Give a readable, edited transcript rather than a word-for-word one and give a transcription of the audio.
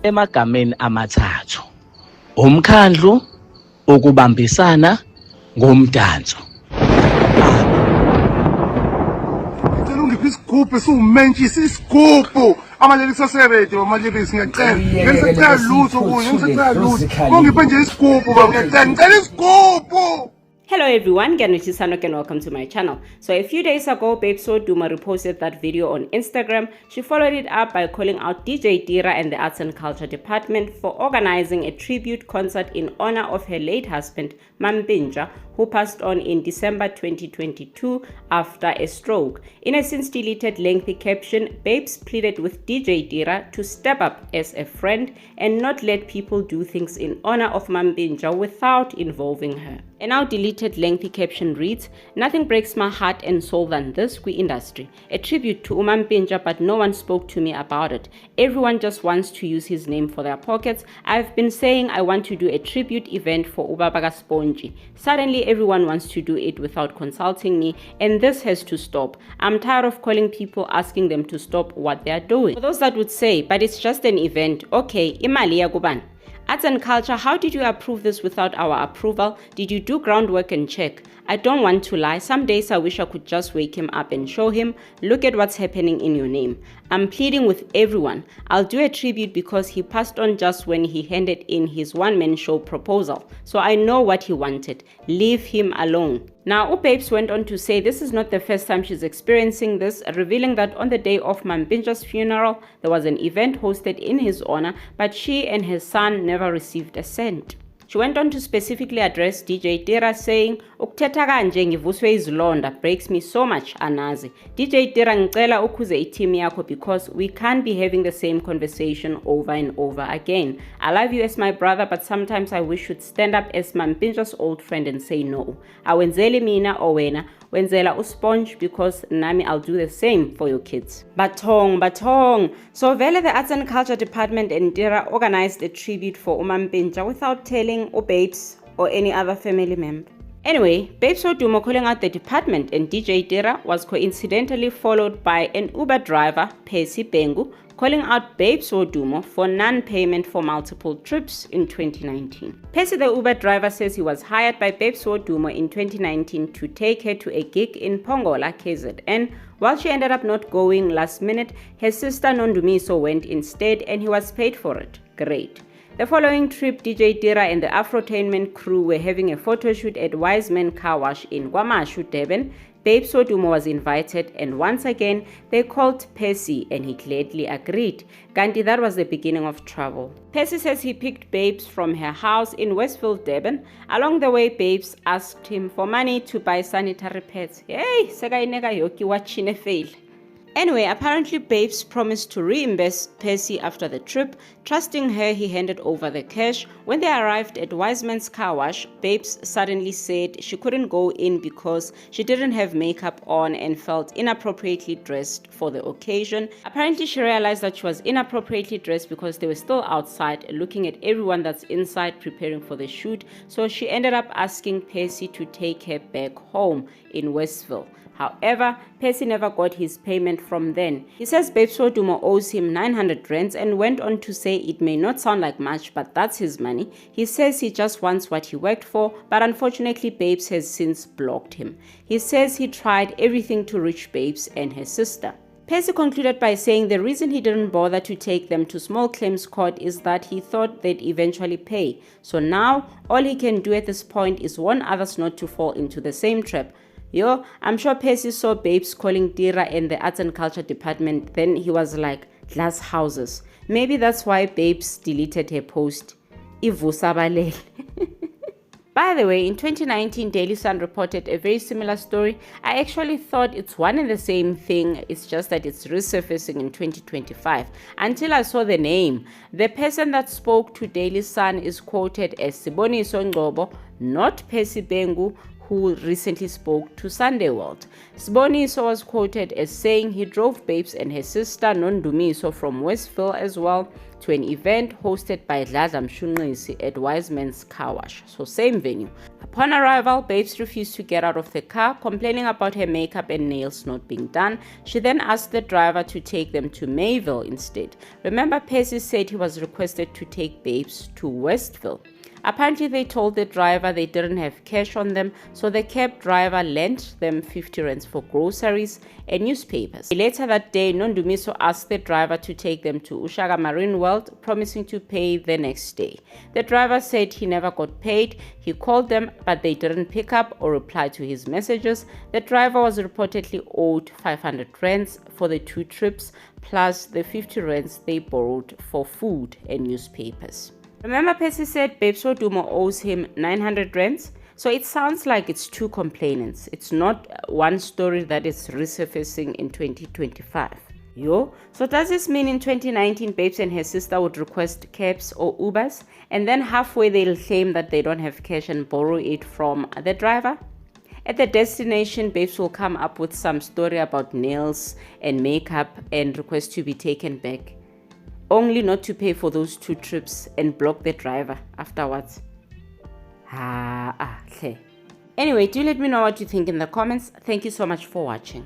emagameni amathathu. Umkhandlu, ukubambisana, ngomdanso. Isigubhu esiwumentshisi isigubhu amaleli saseready amaleli ngiyacela ngisacela lutho kunye ngisacela lutho ngiphe nje isigubhu baba ngicela isigubhu. Hello everyone, Ganwichisano and welcome to my channel. So a few days ago, Babes Wodumo reposted that video on Instagram. She followed it up by calling out DJ Tira and the Arts and Culture Department for organizing a tribute concert in honor of her late husband, Mampintsha, who passed on in December 2022 after a stroke. In a since deleted lengthy caption, Babes pleaded with DJ Tira to step up as a friend and not let people do things in honor of Mampintsha without involving her. A now deleted lengthy caption reads, "Nothing breaks my heart and soul than this industry. A tribute to Mampintsha, but no one spoke to me about it. Everyone just wants to use his name for their pockets. I've been saying I want to do a tribute event for Ubaba Spongy. Suddenly everyone wants to do it without consulting me, and this has to stop. I'm tired of calling people asking them to stop what they are doing." For those that would say, but it's just an event, okay, imali yakuban. Arts and Culture, how did you approve this without our approval? Did you do groundwork and check? I don't want to lie. Some days I wish I could just wake him up and show him, look at what's happening in your name. I'm pleading with everyone. I'll do a tribute because he passed on just when he handed in his one-man show proposal. So I know what he wanted. Leave him alone. Now, Babes went on to say this is not the first time she's experiencing this, revealing that on the day of Mampintsha's funeral, there was an event hosted in his honor, but she and his son never received a cent. She went on to specifically address DJ Tira, saying, "Ukuthetha kanje ngivuswe izilonda breaks me so much, Anazi. DJ Tira ngicela ukhuze iteam yakho because we can't be having the same conversation over and over again. I love you as my brother, but sometimes I wish you'd stand up as Mampintsha's old friend and say no. Awenzeli mina or wena, wenzela usponge because nami I'll do the same for your kids." Batong. So vele the Arts and Culture Department and Tira organized a tribute for Mampintsha without telling Babes or any other family member. Anyway, Babes Wodumo calling out the department and DJ Tira was coincidentally followed by an Uber driver, Percy Bengu, calling out Babes Wodumo for non-payment for multiple trips in 2019. Percy, the Uber driver, says he was hired by Babes Wodumo in 2019 to take her to a gig in Pongola, KZN. While she ended up not going last minute, her sister Nondumiso went instead and he was paid for it. Great. The following trip, DJ Tira and the Afrotainment crew were having a photo shoot at Wiseman Car Wash in KwaMashu, Durban. Babes Wodumo was invited and once again they called Percy and he gladly agreed. Gandhi, that was the beginning of trouble. Percy says he picked Babes from her house in Westfield, Durban. Along the way, Babes asked him for money to buy sanitary pads. Hey, sekaineka yoki wachine fail. Anyway, apparently Babes promised to reimburse Percy after the trip. Trusting her, he handed over the cash. When they arrived at Wiseman's Car Wash, Babes suddenly said she couldn't go in because she didn't have makeup on and felt inappropriately dressed for the occasion. Apparently, she realized that she was inappropriately dressed because they were still outside looking at everyone that's inside preparing for the shoot. So she ended up asking Percy to take her back home in Westville. However, Percy never got his payment from then. He says Babes Wodumo owes him 900 rands and went on to say it may not sound like much, but that's his money. He says he just wants what he worked for, but unfortunately Babes has since blocked him. He says he tried everything to reach Babes and her sister. Percy concluded by saying the reason he didn't bother to take them to small claims court is that he thought they'd eventually pay. So now, all he can do at this point is warn others not to fall into the same trap. Yo, I'm sure Percy saw Babes calling Tira and the Arts and Culture Department, then he was like, glass houses. Maybe that's why Babes deleted her post. Ivusa balele. By the way, in 2019, Daily Sun reported a very similar story. I actually thought it's one and the same thing, it's just that it's resurfacing in 2025. Until I saw the name. The person that spoke to Daily Sun is quoted as Siboniso Ngcobo, not Percy Bengu, who recently spoke to Sunday World. Siboniso was quoted as saying he drove Babes and her sister Nondumiso from Westville as well to an event hosted by Dladla Mshunqisi at Wiseman's Car Wash, so same venue. Upon arrival, Babes refused to get out of the car, complaining about her makeup and nails not being done. She then asked the driver to take them to Mayville instead. Remember, Percy said he was requested to take Babes to Westville. Apparently, they told the driver they didn't have cash on them, so the cab driver lent them 50 rands for groceries and newspapers. Later that day, Nondumiso asked the driver to take them to Ushaka Marine World, promising to pay the next day. The driver said he never got paid. He called them, but they didn't pick up or reply to his messages. The driver was reportedly owed 500 rands for the 2 trips, plus the 50 rands they borrowed for food and newspapers. Remember, Percy said Babes Wodumo owes him 900 rands? So it sounds like it's 2 complainants. It's not one story that is resurfacing in 2025. So does this mean in 2019 Babes and her sister would request cabs or Ubers, and then halfway they'll claim that they don't have cash and borrow it from the driver? At the destination, Babes will come up with some story about nails and makeup and request to be taken back, only not to pay for those 2 trips and block the driver afterwards. Okay. Anyway, do let me know what you think in the comments. Thank you so much for watching.